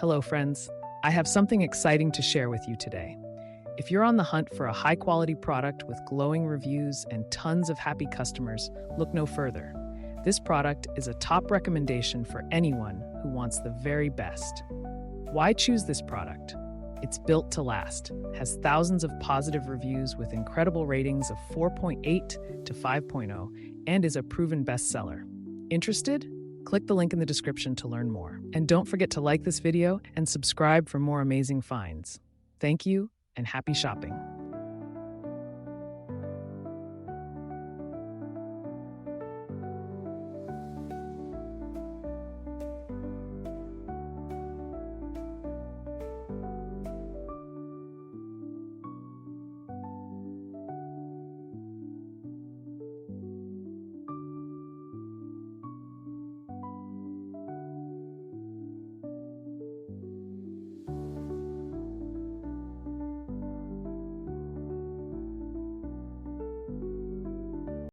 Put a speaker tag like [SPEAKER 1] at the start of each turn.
[SPEAKER 1] Hello, friends. I have something exciting to share with you today. If you're on the hunt for a high-quality product with glowing reviews and tons of happy customers, look no further. This product is a top recommendation for anyone who wants the very best. Why choose this product? It's built to last, has thousands of positive reviews with incredible ratings of 4.8 to 5.0, and is a proven bestseller. Interested? Click the link in the description to learn more. And don't forget to like this video and subscribe for more amazing finds. Thank you and happy shopping.